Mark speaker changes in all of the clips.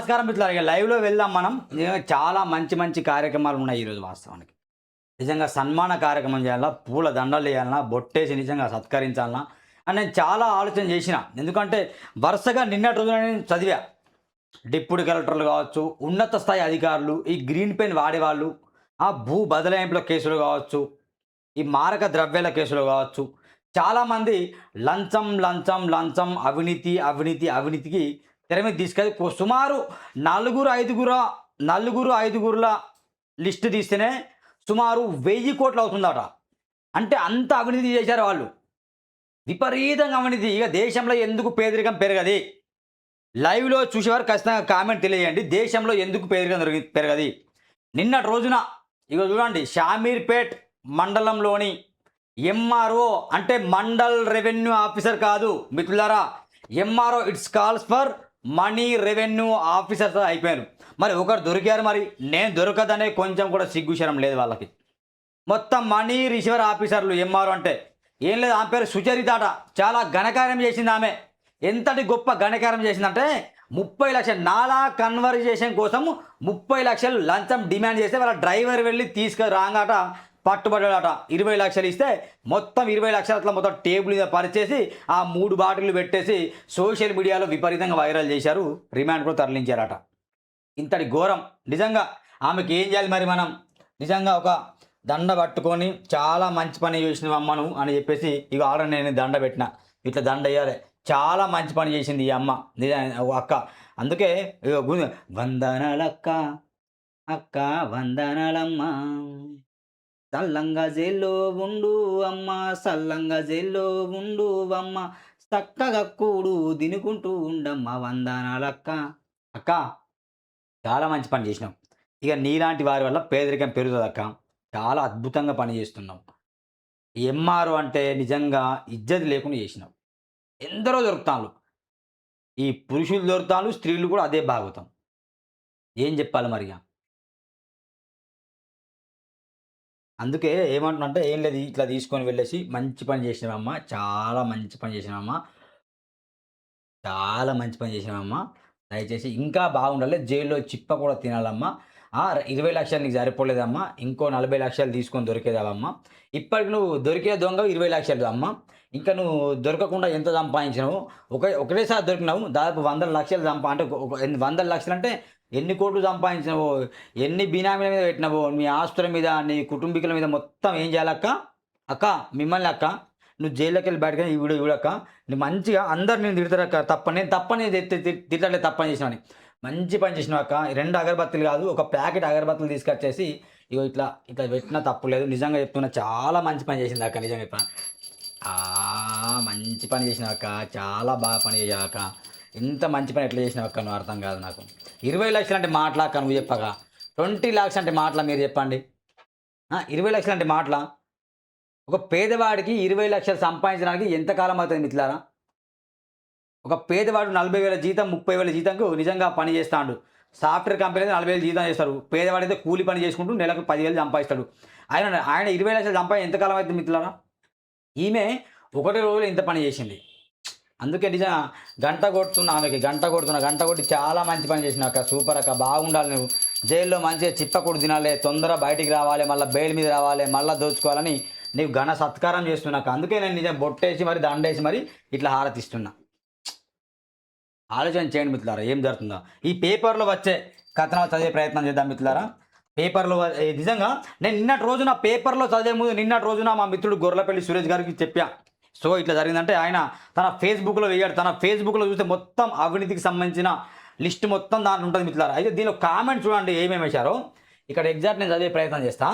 Speaker 1: నమస్కారం మిత్రులారా, ఇక లైవ్లో వెళ్దాం మనం. నిజంగా చాలా మంచి మంచి కార్యక్రమాలు ఉన్నాయి ఈరోజు వాస్తవానికి. నిజంగా సన్మాన కార్యక్రమం చేయాలా, పూల దండలు వేయాలన్నా, బొట్టేసి నిజంగా సత్కరించాలన్నా అని నేను చాలా ఆలోచన చేసిన. ఎందుకంటే వరుసగా నిన్నటి రోజున నేను చదివా. డిప్యూటీ కలెక్టర్లు కావచ్చు, ఉన్నత స్థాయి అధికారులు, ఈ గ్రీన్ పెన్ వాడేవాళ్ళు, ఆ భూ బదలాయింపుల కేసులు కావచ్చు, ఈ మారక ద్రవ్యాల కేసులు కావచ్చు, చాలామంది లంచం లంచం లంచం అవినీతి అవినీతి అవినీతికి తెర మీద తీసుకెళ్ళి సుమారు నలుగురు ఐదుగురుల లిస్టు తీస్తేనే సుమారు 1000 కోట్లు అవుతుందట. అంటే అంత అవినీతి చేశారు వాళ్ళు, విపరీతంగా అవినీతి. ఇక దేశంలో ఎందుకు పేదరికం పెరగది? లైవ్లో చూసేవారు ఖచ్చితంగా కామెంట్ తెలియజేయండి. దేశంలో ఎందుకు పేదరికం పెరగది? నిన్నటి రోజున ఇక చూడండి, షామీర్పేట్ మండలంలోని ఎంఆర్ఓ అంటే మండల్ రెవెన్యూ ఆఫీసర్ కాదు మిత్రులారా, MRO it's calls for money revenue officers అయిపోయారు. మరి ఒకరు దొరికారు, మరి నేను దొరకదనే కొంచెం కూడా సిగ్గుశరం లేదు వాళ్ళకి. మొత్తం మనీ రిసీవర్ ఆఫీసర్లు ఎంఆర్ఓ అంటే ఏం లేదు. ఆమె పేరు సుచరిత అట. చాలా ఘనకార్యం చేసింది ఆమె. ఎంతటి గొప్ప ఘనకార్యం చేసిందంటే 30 లక్షలు నాలా కన్వర్జేషన్ కోసం 30 లక్షలు లంచం డిమాండ్ చేస్తే వాళ్ళ డ్రైవర్ వెళ్ళి తీసుకురాగాట పట్టుబడ్డాడట. 20 లక్షలు ఇస్తే మొత్తం 20 లక్షల అట్లా మొత్తం టేబుల్ మీద పరిచేసి ఆ 3 బాటిల్ పెట్టేసి సోషల్ మీడియాలో విపరీతంగా వైరల్ చేశారు. రిమాండ్ కూడా తరలించారట. ఇంతటి ఘోరం. నిజంగా ఆమెకి ఏం చేయాలి మరి? మనం నిజంగా ఒక దండ పట్టుకొని చాలా మంచి పని చేసిన అమ్మను అని చెప్పేసి ఇక ఆల్రెడీ నేను దండ పెట్టిన, ఇట్లా దండ వేయాలి. చాలా మంచి పని చేసింది ఈ అమ్మ అక్క. అందుకే వందనాలక్క అక్క వందనాలమ్మ, సల్లంగా జైల్లో ఉండు అమ్మ, సల్లంగా జైల్లో ఉండు అమ్మ, చక్కగా కూడు తినుకుంటూ ఉండమ్మ, వందనాలక్క. అక్క చాలా మంచి పని చేసినాం. ఇక నీలాంటి వారి వల్ల పేదరికం పెరుగుతుంది అక్క. చాలా అద్భుతంగా పని చేస్తున్నాం. ఎంఆర్ఓ అంటే నిజంగా ఇజ్జత్ లేకుండా చేసినాం. ఎందరో దొరుకుతాను, ఈ పురుషులు దొరుకుతాను, స్త్రీలు కూడా అదే భాగవతం. ఏం చెప్పాలి మరిగా? అందుకే ఏమంటున్నా ఏం లేదు, ఇట్లా తీసుకొని వెళ్ళేసి మంచి పని చేసినామమ్మ, చాలా మంచి పని చేసినామమ్మ, చాలా మంచి పని చేసినామమ్మ, దయచేసి ఇంకా బాగుండాలి, జైల్లో చిప్ప కూడా తినాలమ్మా. 20 లక్షలు నీకు సరిపోలేదమ్మా, ఇంకో 40 లక్షలు తీసుకొని దొరికేదావమ్మా. ఇప్పటికి నువ్వు దొరికే దొంగ 20 లక్షలు అమ్మ. ఇంకా నువ్వు దొరకకుండా ఎంత సంపాదించినావు? ఒకటేసారి దొరికినావు, దాదాపు 100 లక్షలు అంటే 100 లక్షలు అంటే ఎన్ని కోట్లు సంపాదించినావు, ఎన్ని బినామీల మీద పెట్టినావు, మీ ఆస్తుల మీద, నీ కుటుంబీకుల మీద మొత్తం ఏం చేయాలక్క? అక్క మిమ్మల్ని అక్క, నువ్వు జైల్లోకి వెళ్ళి బయటకు ఈ వీడియో చూడక్క. నువ్వు మంచిగా అందరు నేను తిడతారక్క. తప్పని తిట్టలే, తప్పని చేసినావు. మంచి పని చేసినావు అక్క. 2 అగరబత్తులు కాదు, ఒక ప్యాకెట్ అగరబత్తులు తీసుకొచ్చేసి ఇగో ఇట్లా ఇట్లా పెట్టినా తప్పు లేదు. నిజంగా చెప్తున్నా, చాలా మంచి పని చేసింది అక్క. నిజంగా చెప్తున్నా, మంచి పని చేసినావు అక్క, చాలా బాగా పని చేయావు అక్క. ఇంత మంచి పని ఎట్లా చేసినావు అక్క? నువ్వు అర్థం కాదు నాకు. 20 లక్షలు అంటే మాటలాక్క నువ్వు చెప్పగా, 20 lakhs అంటే మాటలా మీరు చెప్పండి? 20 లక్షలు అంటే మాటలా? ఒక పేదవాడికి 20 లక్షలు సంపాదించడానికి ఎంతకాలం అవుతుంది మిత్రులారా? ఒక పేదవాడు 40,000 జీతం, 30,000 జీతంకు నిజంగా పని చేస్తాడు. సాఫ్ట్వేర్ కంపెనీ 40,000 జీతం చేస్తారు. పేదవాడైతే కూలి పని చేసుకుంటూ నెలకు 10,000 సంపాదిస్తాడు. ఆయన 20 లక్షలు సంపాదించి ఎంతకాలం అవుతుంది మిత్రులారా? ఈమె ఒకటి రోజులో ఇంత పని చేసింది. అందుకే నిజంగా గంట కొడుతున్నా ఆమెకి, గంట కొట్టి చాలా మంచి పని చేసిన అక్క. సూపర్ అక్క, బాగుండాలి. నువ్వు జైల్లో మంచిగా చిప్పకూడు తినాలి, తొందర బయటికి రావాలి, మళ్ళీ బెయిల్ మీద రావాలి, మళ్ళీ దోచుకోవాలని నీకు ఘన సత్కారం చేస్తున్నాక. అందుకే నేను నిజం బొట్టేసి మరి దండేసి మరి ఇట్లా హారతిస్తున్నా. ఆలోచన చేయండి మిత్రులారా, ఏం జరుగుతుందో. ఈ పేపర్లో వచ్చే కథనాలు చదివే ప్రయత్నం చేద్దాం మిత్రులారా. పేపర్లో నిజంగా నేను నిన్నటి రోజున పేపర్లో చదివే ముందు నిన్నటి రోజున మా మిత్రుడు గొర్రెలపల్లి సురేష్ గారికి చెప్పా. సో ఇట్లా జరిగిందంటే ఆయన తన ఫేస్బుక్లో వేయాడు. తన ఫేస్బుక్లో చూస్తే మొత్తం అవినీతికి సంబంధించిన లిస్ట్ మొత్తం దాంట్లో ఉంటుంది మిత్రులారా. అయితే దీనిలో కామెంట్ చూడండి ఏమేమి వేశారో. ఇక్కడ ఎగ్జాక్ట్ నేను చదివే ప్రయత్నం చేస్తా.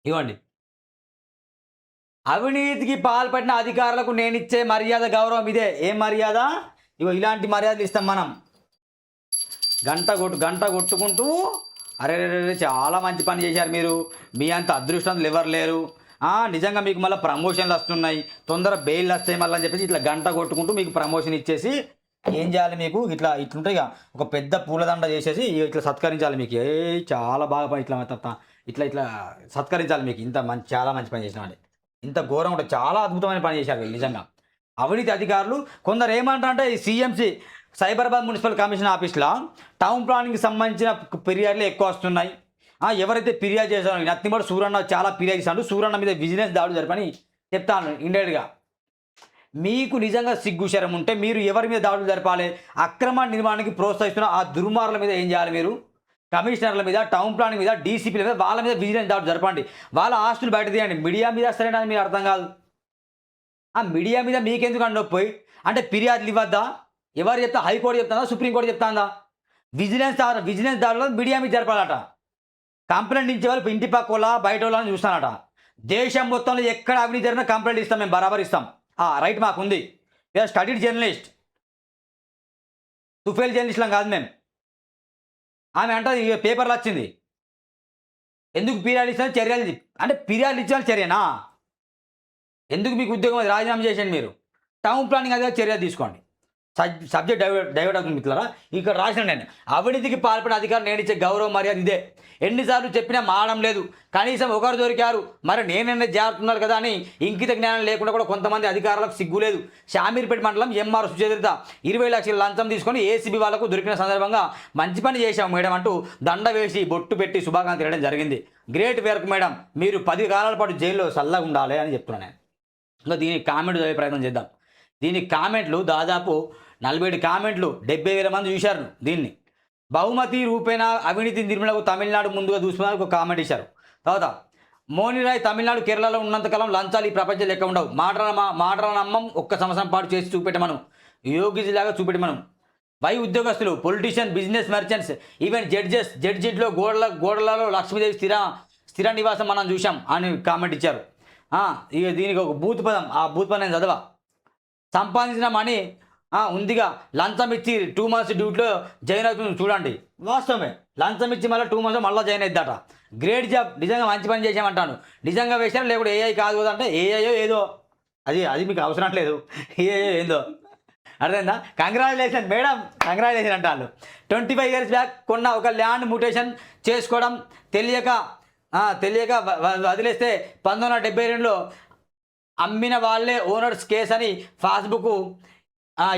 Speaker 1: ఇవ్వండి. అవినీతికి పాల్పడిన అధికారులకు నేనిచ్చే మర్యాద గౌరవం ఇదే. ఏం మర్యాద? ఇగో ఇలాంటి మర్యాదలు ఇస్తాం మనం. గంట కొట్టుకుంటూ అరే చాలా మంచి పని చేశారు మీరు, మీ అంత అదృష్టంతులు ఎవరు లేరు, నిజంగా మీకు మళ్ళీ ప్రమోషన్లు వస్తున్నాయి, తొందర బెయిల్ వస్తాయి మళ్ళీ అని చెప్పేసి ఇట్లా గంట కొట్టుకుంటూ మీకు ప్రమోషన్ ఇచ్చేసి ఏం చేయాలి? మీకు ఇట్లుంటే ఇక ఒక పెద్ద పూలదండ చేసేసి ఇట్లా సత్కరించాలి మీకు. చాలా బాగా పని ఇట్లా సత్కరించాలి మీకు. ఇంత చాలా మంచి పని చేసినామండి. ఇంత ఘోరం ఉంటుంది, చాలా అద్భుతమైన పని చేశారు వీళ్ళు నిజంగా. అవినీతి అధికారులు కొందరు ఏమంటారంటే ఈ సైబరాబాద్ మున్సిపల్ కమిషన్ ఆఫీస్లో టౌన్ ప్లానింగ్కి సంబంధించిన ఫిర్యాదులు ఎక్కువ వస్తున్నాయి. ఎవరైతే ఫిర్యాదు చేశారో నత్తిమడు సూరన్న చాలా ఫిర్యాదు చేశాడు, సూరన్న మీద విజిలెన్స్ దాడులు జరపని చెప్తాను ఇండైరెక్ట్గా. మీకు నిజంగా సిగ్గుశరం ఉంటే మీరు ఎవరి మీద దాడులు జరపాలి? అక్రమ నిర్మాణానికి ప్రోత్సహిస్తున్న ఆ దుర్మార్గుల మీద ఏం చేయాలి? మీరు కమిషనర్ల మీద, టౌన్ ప్లానింగ్ మీద, డీసీపీల మీద, వాళ్ళ మీద విజిలెన్స్ దాడులు జరపండి. వాళ్ళ ఆస్తులు బయట తీయండి. మీడియా మీద సరైన మీరు అర్థం కాదు. ఆ మీడియా మీద మీకెందుకు నొప్పి? అంటే ఫిర్యాదులు ఇవ్వద్దా? ఎవరు చెప్తా? హైకోర్టు చెప్తుందా? సుప్రీంకోర్టు చెప్తాందా? విజిలెన్స్ దాడులో మీడియా మీద జరపాలట. కంప్లైంట్ ఇచ్చే వాళ్ళు ఇంటి పక్క వాళ్ళ బయట వాళ్ళని చూస్తానట. దేశం మొత్తంలో ఎక్కడ అవినీతి జరిగినా కంప్లైంట్ ఇస్తాం, మేము బరాబర్ ఇస్తాం. రైట్ మాకు ఉంది. స్టడీడ్ జర్నలిస్ట్, తుఫేల్ జర్నలిస్ట్లం కాదు మేము. ఆమె అంటది పేపర్లో వచ్చింది. ఎందుకు ఫిర్యాదు ఇచ్చిన చర్యలు అంటే ఫిర్యాదు ఇచ్చిన చర్యనా? ఎందుకు మీకు ఉద్యోగం రాజీనామా చేసేయండి. మీరు టౌన్ ప్లానింగ్ అదే చర్య తీసుకోండి. సబ్జెక్ట్ డైవర్ట్ అవుతుంది మిత్రులారా. ఇక్కడ రాసిన నేను అవినీతికి పాల్పడే అధికారం నేను ఇచ్చే గౌరవ మర్యాద ఇదే. ఎన్నిసార్లు చెప్పినా మారడం లేదు. కనీసం ఒకరు దొరికారు, మరి నేనైనా జారుతున్నారు కదా అని ఇంకిత జ్ఞానం లేకుండా కూడా కొంతమంది అధికారులకు సిగ్గు లేదు. షామీర్పేట మండలం ఎంఆర్ సుచరిత 20 లక్షల లంచం తీసుకొని ఏసీబీ వాళ్ళకు దొరికిన సందర్భంగా మంచి పని చేశాం మేడం అంటూ దండ వేసి బొట్టు పెట్టి శుభాకాంక్షలు తినడం జరిగింది. గ్రేట్ వర్క్ మేడం, మీరు 10 కాలాల పాటు జైల్లో చల్లగా ఉండాలి అని చెప్తున్నాను నేను. ఇంకా దీనికి కామెంట్ చదివే ప్రయత్నం చేద్దాం. దీనికి కామెంట్లు దాదాపు 47 కామెంట్లు, 70,000 మంది చూశారు దీన్ని. బహుమతి రూపేణ అవినీతి నిర్మూలనకు తమిళనాడు ముందుగా చూసుకున్నారు ఒక కామెంట్ ఇచ్చారు. తర్వాత మోనిరాయ్, తమిళనాడు కేరళలో ఉన్నంతకాలం లంచాలు ఈ ప్రపంచం లెక్క ఉండవు. మాటల నమ్మం ఒక్క సంవత్సరం పాటు చేసి చూపెట్టమను, యోగిజిలాగా చూపెట్టమను. వై ఉద్యోగస్తులు, పొలిటీషియన్, బిజినెస్ మర్చెంట్స్, ఈవెన్ జడ్జిలో గోడలలో లక్ష్మీదేవి స్థిర నివాసం మనం చూసాం అని కామెంట్ ఇచ్చారు. ఇక దీనికి ఒక బూత్ పదం, ఆ బూత్ పదం నేను చదవా. సంపాదించిన మనీ ఉందిగా, లంచం ఇచ్చి 2 months డ్యూటీలో జాయిన్ అవుతుంది చూడండి. వాస్తవమే, లంచం ఇచ్చి మళ్ళీ 2 months మళ్ళీ జాయిన్ అవుతాట. గ్రేట్ జాబ్, నిజంగా మంచి పని చేసామంటాను. నిజంగా వేసారు లేకపోతే ఏఐ కాదు కదా అంటే ఏఐయో ఏదో అది మీకు అవసరం లేదు. ఏఐయో ఏదో అర్థమైందా? కంగ్రాచులేషన్ మేడం, కంగ్రాచులేషన్ అంటారు. 25 years బ్యాక్ కొన్న ఒక ల్యాండ్ మ్యూటేషన్ చేసుకోవడం తెలియక వదిలేస్తే 1972లో అమ్మిన వాళ్ళే ఓనర్స్ కేసు అని పాస్బుక్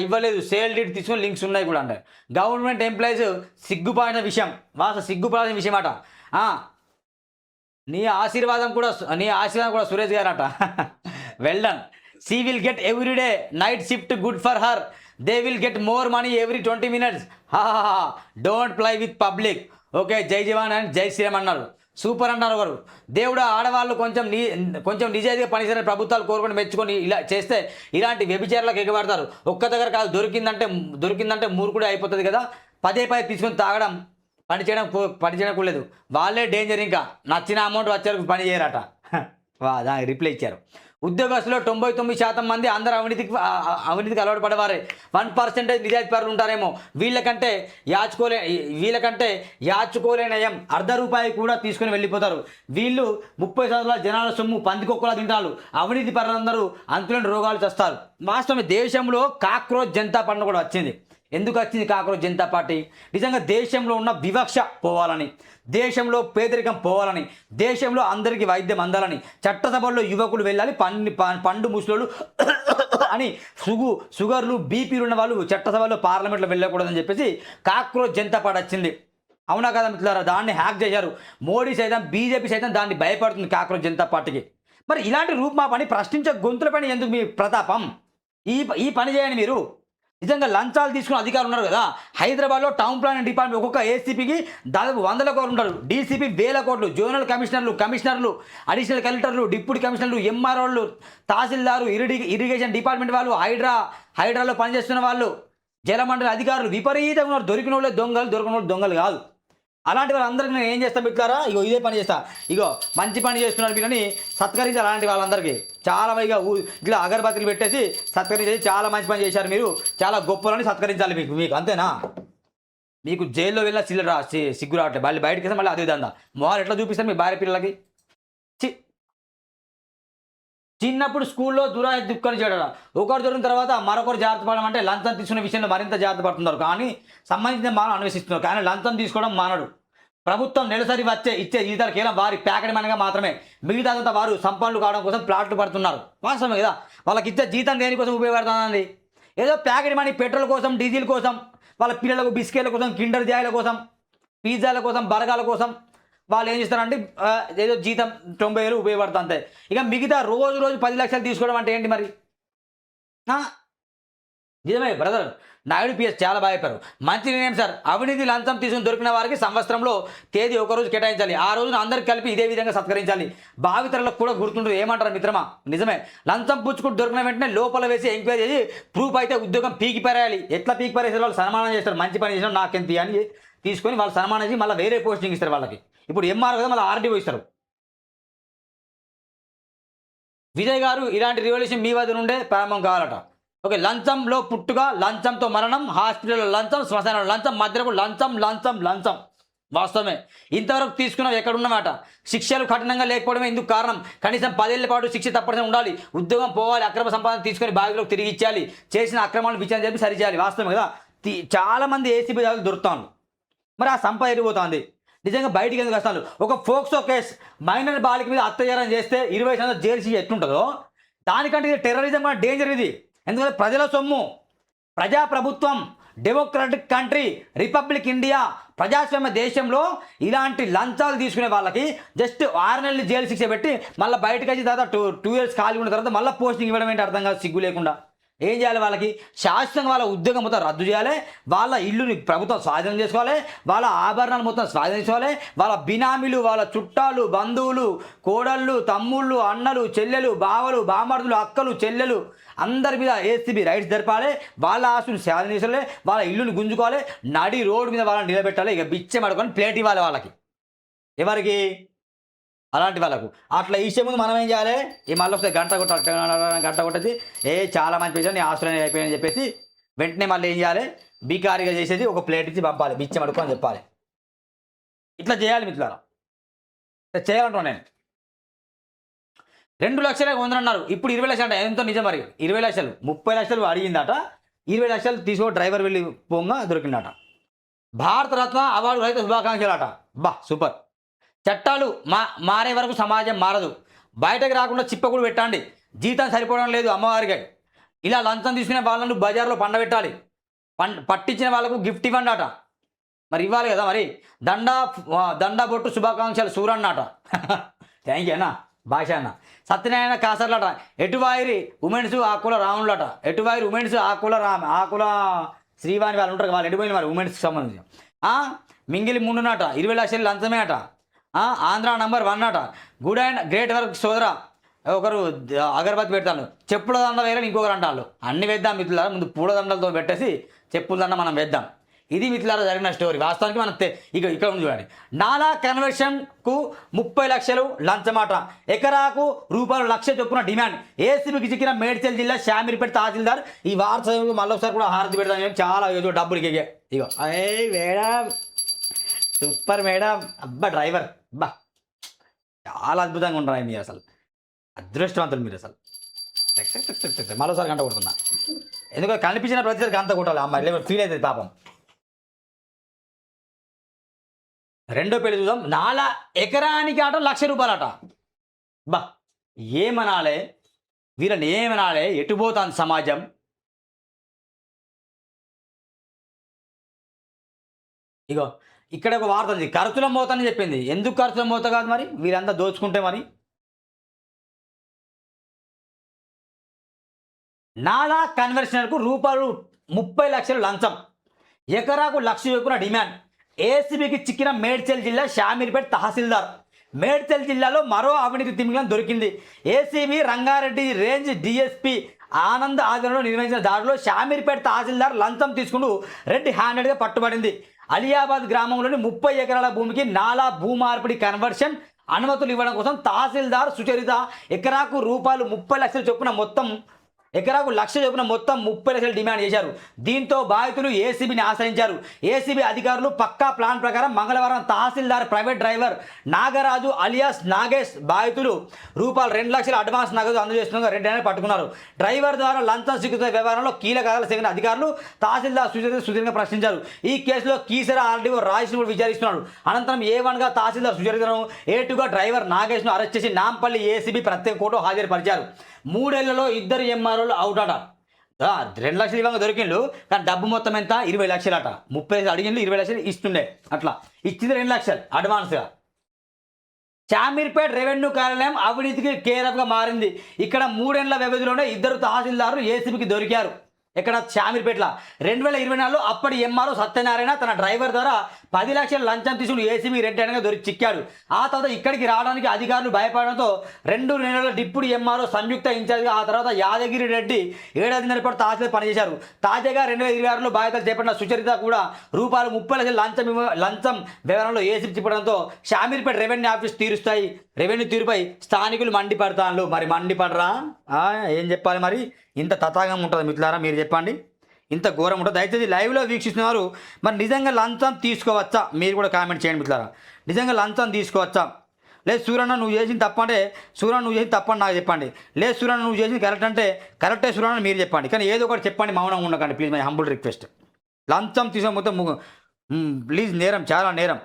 Speaker 1: ఇవ్వలేదు, సేల్ డీడ్ తీసుకుని లింక్స్ ఉన్నాయి కూడా అంటారు. గవర్నమెంట్ ఎంప్లాయీస్ సిగ్గుపడిన విషయం, సిగ్గుపడిన విషయం అట. నీ ఆశీర్వాదం కూడా సురేష్ గారు అట. Well done. She will get everyday night shift, good for her. They will get more money every 20 minutes. Don't play with public. Okay, జై జవాన్ అండ్ జై శ్రీరామ్ అన్నారు. సూపర్ అంటారు ఒకరు. దేవుడు ఆడవాళ్ళు కొంచెం నిజాయితీగా పనిచేసిన ప్రభుత్వాలు కోరుకొని మెచ్చుకొని ఇలా చేస్తే ఇలాంటి వ్యభిచారాలకు ఎగబడతారు. ఒక్క దగ్గర కాదు, దొరికిందంటే మూర్ఖుడే అయిపోతుంది కదా. పదే తీసుకొని తాగడం పని చేయడం కూడలేదు. వాళ్ళే డేంజర్. ఇంకా నచ్చిన అమౌంట్ వచ్చారు పని చేయరట. దానికి రిప్లై ఇచ్చారు. ఉద్యోగస్తులు 99% మంది అందరూ అవినీతికి అలవాటు పడేవారే. 1% నిజాయితీ పరులు ఉంటారేమో. వీళ్ళకంటే యాచుకోలేనయం ₹1 కూడా తీసుకుని వెళ్ళిపోతారు. వీళ్ళు 30 సంవత్సరాల జనాల సొమ్ము పందికొక్కలా తింటారు. అవినీతి పరులందరూ అంతులేని రోగాలు చేస్తారు. వాస్తవమే, దేశంలో కాక్రోచ్ జనతా పార్టీ కూడా వచ్చింది. ఎందుకు వచ్చింది కాక్రోచ్ జనతా పార్టీ? నిజంగా దేశంలో ఉన్న వివక్ష పోవాలని, దేశంలో పేదరికం పోవాలని, దేశంలో అందరికీ వైద్యం అందాలని, చట్టసభల్లో యువకులు వెళ్ళాలి, పండు ముసలోళ్ళు అని షుగర్లు బీపీలు ఉన్న వాళ్ళు చట్టసభలో పార్లమెంట్లో వెళ్ళకూడదని చెప్పేసి కాక్రోచ్ జనతా పార్టీ వచ్చింది. అవునా కదా మిత్రులారా? దాన్ని హ్యాక్ చేశారు. మోడీ సైతం, బీజేపీ సైతం దాన్ని భయపడుతుంది కాక్రోచ్ జనతా పార్టీకి. మరి ఇలాంటి రూపుమాపని ప్రశ్నించే గొంతుల పని ఎందుకు మీ ప్రతాపం? ఈ పని చేయండి మీరు. నిజంగా లంచాలు తీసుకున్న అధికారులు ఉన్నారు కదా. హైదరాబాద్లో టౌన్ ప్లానింగ్ డిపార్ట్మెంట్ ఒక్కొక్క ఏసీపీకి దాదాపు 100 కోట్లు ఉంటారు. డీసీపీ 1000 కోట్లు, జోనల్ కమిషనర్లు, అడిషనల్ కలెక్టర్లు, డిప్యూటీ కమిషనర్లు, ఎంఆర్ఓలు, తహసీల్దారు, ఇరిగేషన్ డిపార్ట్మెంట్ వాళ్ళు, హైడ్రాలో పనిచేస్తున్న వాళ్ళు, జలమండలి అధికారులు విపరీతంగా ఉన్నారు. దొరికిన వాళ్ళు దొంగలు కాదు. అలాంటి వాళ్ళందరికీ నేను ఏం చేస్తాను మిత్రులారా? ఇదే పని చేస్తా. మంచి పని చేస్తున్నారు వీళ్ళని సత్కరించాలి. అలాంటి వాళ్ళందరికీ చాలా ఇట్లా అగరబత్తులు పెట్టేసి సత్కరించేది చాలా మంచి పని చేశారు, మీరు చాలా గొప్పలని సత్కరించాలి. మీకు అంతేనా? మీకు జైల్లో వెళ్ళిన సిగ్గు రావట్లేదు. మళ్ళీ బయటకి వస్తే మళ్ళీ అదే దందా మొహాలు ఎట్లా చూపిస్తారు మీ భార్య పిల్లలకి? చిన్నప్పుడు స్కూల్లో దుఃఖాన్ని చేయడం, ఒకరు దొరికిన తర్వాత మరొకరు జాగ్రత్త పడడం, అంటే లంచం తీసుకునే విషయంలో మరింత జాగ్రత్త పడుతున్నారు. కానీ సంబంధించిన మానవ అన్వేషిస్తున్నారు. కానీ లంచం తీసుకోవడం మానడు. ప్రభుత్వం నెలసరి ఇచ్చే జీతాలు కేవలం వారి ప్యాకెట్ మనగా మాత్రమే. మిగతాదంతా వారు సంపన్నులు కావడం కోసం ప్లాట్లు పడుతున్నారు. వాస్తవమే కదా? వాళ్ళకి ఇచ్చే జీతం దేనికోసం ఉపయోగపడుతుందండి? ఏదో ప్యాకెట్ మనీ పెట్రోల్ కోసం డీజిల్ కోసం వాళ్ళ పిల్లలకు బిస్కెట్ల కోసం కిండర్ జాయ్ల కోసం పిజ్జాల కోసం బర్గాల కోసం వాళ్ళు ఏం చేస్తారంటే ఏదో జీతం 90,000 ఉపయోగపడుతుంది అంతే. ఇక మిగతా రోజు 10 లక్షలు తీసుకోవడం అంటే ఏంటి మరి? నిజమే బ్రదర్, నాయుడు పిఎస్ చాలా బాగా చెప్పారు. మంచి నిర్ణయం సార్. అవినీతి లంచం తీసుకుని దొరికిన వారికి సంవత్సరంలో తేదీ ఒకరోజు కేటాయించాలి. ఆ రోజున అందరికి కలిపి ఇదే విధంగా సత్కరించాలి. భావితరులకు కూడా గుర్తుంటుంది. ఏమంటారు మిత్రమా? నిజమే. లంచం పుచ్చుకుంటూ దొరికిన వెంటనే లోపల వేసి ఎంక్వైరీ చేసి ప్రూఫ్ అయితే ఉద్యోగం పీకి పారేయాలి. ఎట్లా పీకి పారేసారు? వాళ్ళు సన్మానం చేస్తారు. మంచి పని చేసినా నాకెంత అని తీసుకొని వాళ్ళు సన్మానం చేసి మళ్ళీ వేరే పోస్టింగ్ ఇస్తారు వాళ్ళకి. ఇప్పుడు ఎంఆర్ కదా మళ్ళీ ఆర్డీఓ ఇస్తారు. విజయ్ గారు, ఇలాంటి రివల్యూషన్ మీ వద్ద నుండే ప్రారంభం కావాలట. ఓకే, లంచంలో పుట్టుక, లంచంతో మరణం, హాస్పిటల్లో లంచం, శ్మశానంలో లంచం, మధ్యలో లంచం. వాస్తవమే. ఇంతవరకు తీసుకున్నవి ఎక్కడున్నమాట? శిక్షలు కఠినంగా లేకపోవడమే ఇందుకు కారణం. కనీసం 10 ఏళ్ల పాటు శిక్ష తప్పనిసరి ఉండాలి. ఉద్యోగం పోవాలి. అక్రమ సంపాదన తీసుకొని బాధ్యులకు తిరిగి ఇచ్చేయాలి. చేసిన అక్రమాలను విచారణ చెప్పి సరిచేయాలి. వాస్తవమే కదా. చాలామంది ఏసీబీ దాడులు దొరుకుతాను. మరి ఆ సంపద ఎరిగిపోతుంది. నిజంగా బయటికి ఎందుకు వస్తాను? ఒక ఫోక్సో కేసు మైనర్ బాలిక మీద అత్యాచారం చేస్తే 20 సంవత్సరాలు జైలు శిక్ష ఎట్లుంటుందో దానికంటే ఇది టెర్రరిజం కూడా డేంజర్. ఇది ఎందుకంటే ప్రజల సొమ్ము, ప్రజాప్రభుత్వం, డెమోక్రటిక్ కంట్రీ, రిపబ్లిక్ ఇండియా, ప్రజాస్వామ్య దేశంలో ఇలాంటి లంచాలు తీసుకునే వాళ్ళకి జస్ట్ 6 నెలలు జైలు శిక్ష పెట్టి మళ్ళీ బయటకు వచ్చి తర్వాత 2 ఇయర్స్ ఖాళీ ఉన్న తర్వాత మళ్ళీ పోస్టింగ్ ఇవ్వడం ఏంటి అర్థం కాదు. సిగ్గు లేకుండా ఏం చేయాలి? వాళ్ళకి శాశ్వతంగా వాళ్ళ ఉద్యోగం మొత్తం రద్దు చేయాలి. వాళ్ళ ఇల్లుని ప్రభుత్వం స్వాధీనం చేసుకోవాలి. వాళ్ళ ఆభరణాలు మొత్తం స్వాధీనం చేసుకోవాలి. వాళ్ళ బినామీలు, వాళ్ళ చుట్టాలు, బంధువులు, కోడళ్ళు, తమ్ముళ్ళు, అన్నలు, చెల్లెలు, బావలు, బామర్దులు, అక్కలు, చెల్లెలు అందరి మీద ఏసీబీ రైట్స్ జరపాలి. వాళ్ళ ఆస్తుని స్వాధీనం చేసుకోవాలి. వాళ్ళ ఇల్లుని గుంజుకోవాలి. నడి రోడ్డు మీద వాళ్ళని నిలబెట్టాలి. ఇక బిచ్చం అడుకొని ప్లేట్ ఇవ్వాలి వాళ్ళకి. ఎవరికి? అలాంటి వాళ్ళకు. అట్లా ఇచ్చే ముందు మనం ఏం చేయాలి? ఈ మళ్ళీ ఒకసారి గంట కొట్టేసి చాలా మంచి పిలిచాను నీ ఆస్తులు అయిపోయాయని చెప్పేసి వెంటనే మళ్ళీ ఏం చేయాలి? బికారిగా చేసేసి ఒక ప్లేట్ ఇచ్చి పంపాలి. బిచ్చం అడుకో అని చెప్పాలి. ఇట్లా చేయాలి మిత్రులారా. ఇట్లా చేయాలంటున్నా నేను. 2 లక్షలే కొందరన్నారు. ఇప్పుడు 20 లక్షలు అంటే ఎంతో నిజం. మరి 20 లక్షలు 30 లక్షలు అడిగిందట. 20 లక్షలు తీసుకో డ్రైవర్ వెళ్ళి పోగా దొరికిందట. భారతరత్న అవార్డు రైతు శుభాకాంక్షలు అట. బా సూపర్. చట్టాలు మారే వరకు సమాజం మారదు. బయటకు రాకుండా చిప్పకుడు పెట్టండి. జీతం సరిపోవడం లేదు అమ్మవారికి. ఇలా లంచం తీసుకునే వాళ్ళను బజార్లో పండబెట్టాలి. పట్టించిన వాళ్ళకు గిఫ్ట్ ఇవ్వండి అట. మరి ఇవ్వాలి కదా. మరి దండా బొట్టు శుభాకాంక్షలు సూరన్నట. థ్యాంక్ యూ అన్న భాష అన్న. సత్యనారాయణ కాసర్లట. ఎటువాయిరి ఉమెన్స్ ఆకుల రాములట. ఎటువాయిరి ఉమెన్స్ ఆకుల శ్రీవాణి వాళ్ళు ఉంటారు. వాళ్ళు ఎటుపోయిన వారు ఉమెన్స్కి సంబంధించి. మింగిలి ముందునట. 20 లక్షలు లంచమే అట. ఆంధ్ర నంబర్ 1 అట. గుడ్ అండ్ గ్రేట్ వర్క్ సోదరా. ఒకరు అగరబత్తి పెడతాను. చెప్పుల దండ వేయాలని ఇంకొకరు అంటారు. అన్ని వేద్దాం మిత్రులారా. ముందు పూల దండలతో పెట్టేసి చెప్పుల దండ మనం వేద్దాం. ఇది మిత్రులారా జరిగిన స్టోరీ. వాస్తవానికి మనం ఇక్కడ ఉంది చూడండి. నాలా కన్వర్షన్కు 30 లక్షలు లంచమాట. ఎకరాకు ₹1,00,000 చొప్పున డిమాండ్. ఏసీబీకి చిక్కిన మేడ్చల్ జిల్లా శామీర్పేట తహసీల్దార్. ఈ వార్త మళ్ళీ ఒకసారి కూడా హారతి పెడతాం. చాలా డబ్బులు ఇగో మేడం సూపర్ మేడం. అబ్బా డ్రైవర్ అబ్బా చాలా అద్భుతంగా ఉంటారు మీరు. అసలు అదృష్టవంతులు మీరు. అసలు మరోసారి గంట కొడుతున్నా. ఎందుకంటే కనిపించిన ప్రతిసారి గంట కొట్టాలి. అమ్మాయి ఫీల్ అవుతుంది పాపం. రెండో పెళ్లి చూద్దాం. ఎకరానికి ఆట ₹1,00,000 అట. బా ఏమనాలే వీళ్ళని, ఏమనాలే? ఎటుపోతాను సమాజం. ఇగో ఇక్కడ ఒక వార్త ఉంది. ఖర్చుల మోత అని చెప్పింది. ఎందుకు ఖర్చుల మోత కాదు మరి? వీరంతా దోచుకుంటే మరి. నాలా కన్వర్షన్కు ₹30 లక్షలు లంచం. ఎకరాకు ₹1,00,000 చొప్పున డిమాండ్. ఏసీబీకి చిక్కిన మేడ్చల్ జిల్లా శామీర్పేట తహసీల్దార్. మేడ్చల్ జిల్లాలో మరో అవినీతి తిమింగలం దొరికింది. ACB Rangareddy range DSP Anand ఆధ్వర్యంలో నిర్వహించిన దాడిలో శామీర్పేట తహసీల్దార్ లంచం తీసుకుంటూ రెడ్ హ్యాండెడ్గా పట్టుబడింది. అలియాబాద్ గ్రామంలోని 30 ఎకరాల భూమికి నాలా భూమార్పిడి కన్వర్షన్ అనుమతులు ఇవ్వడం కోసం తహసీల్దార్ సుచరిత ఎకరాకు ₹30 లక్షల చొప్పున మొత్తం ఎకరాకు 1,00,000 చొప్పున మొత్తం 30 లక్షలు డిమాండ్ చేశారు. దీంతో బాధితులు ఏసీబీని ఆశ్రయించారు. ఏసీబీ అధికారులు పక్కా ప్లాన్ ప్రకారం మంగళవారం tahsildar private driver Nagaraju alias Nagesh బాధితులు ₹2 లక్షల అడ్వాన్స్ నగదు అందజేస్తుండగా రెడ్డి పట్టుకున్నారు. డ్రైవర్ ద్వారా లంచం సిగ్గుతున్న వ్యవహారంలో కీలక కథలు చెందిన అధికారులు తహసీల్దార్ సుచరిత ప్రశ్నించారు. ఈ కేసులో కీసర ఆర్డీఓ రాజేష్ను విచారిస్తున్నారు. అనంతరం A1గా తహసీల్దార్ సుచరితను, A2గా డ్రైవర్ నాగేష్ను అరెస్ట్ చేసి నాంపల్లి ఏసీబీ ప్రత్యేక కోర్టు హాజరుపరిచారు. 3 ఏళ్లలో 2 ఎంఆర్ఓలు అవుట్ అట. 2 లక్షలు ఇవ్వంగా దొరికిండు కానీ డబ్బు మొత్తం ఎంత 20 లక్షలట 30 అడిగిండు 20 లక్షలు ఇస్తుండే అట్లా ఇచ్చింది 2 లక్షలు అడ్వాన్స్గా. శామీర్పేట రెవెన్యూ కార్యాలయం అవినీతికి కేరఫ్గా మారింది. ఇక్కడ 3 ఏళ్ల వ్యవధిలోనే 2 తహసీల్దారులు ఏసీబీకి దొరికారు. ఇక్కడ శామీర్పేటలో 2024లో అప్పటి ఎంఆర్ఓ సత్యనారాయణ తన డ్రైవర్ ద్వారా 10 లక్షల లంచం తీసుకుని ఏసీబీ రెడ్ హ్యాండ్గా దొరికి చిక్కాడు. ఆ తర్వాత ఇక్కడికి రావడానికి అధికారులు భయపడడంతో 2 నెలల డిప్యూటీ ఎంఆర్ఓ సంయుక్త ఇన్ఛార్జిగా ఆ తర్వాత యాదగిరి రెడ్డి 7.5 పాటు తహసీల్దార్ పనిచేశారు. తాజాగా 2026లో బాధ్యతలు చేపట్టిన సుచరిత కూడా రూపాయలు 30 లక్షల లంచం వివరణలో ఏసీబీ చెప్పడంతో శామీర్పేట రెవెన్యూ ఆఫీస్ తీరుస్తాయి. రెవెన్యూ తీరుపై స్థానికులు మండిపడతాను. మరి మండిపడరా ఏం చెప్పాలి? మరి ఇంత తథాగం ఉంటుంది మిత్రులారా, మీరు చెప్పండి, ఇంత ఘోరం ఉంటుంది? దయచేసి లైవ్లో వీక్షిస్తున్నారు. మరి నిజంగా లంచం తీసుకోవచ్చా? మీరు కూడా కామెంట్ చేయండి మిత్రులారా. నిజంగా లంచం తీసుకోవచ్చా? లేదు సూరన్న నువ్వు చేసింది తప్పంటే సూరన్న నువ్వు చేసింది తప్పని నాకు చెప్పండి. లేదు సూరన్న నువ్వు చేసింది కరెక్ట్ అంటే కరెక్టే సూరన్న మీరు చెప్పండి. కానీ ఏదో ఒకటి చెప్పండి, మౌనంగా ఉండకండి ప్లీజ్. My humble request. లంచం తీసుకో మొత్తం ప్లీజ్ నేరం, చాలా నేరం.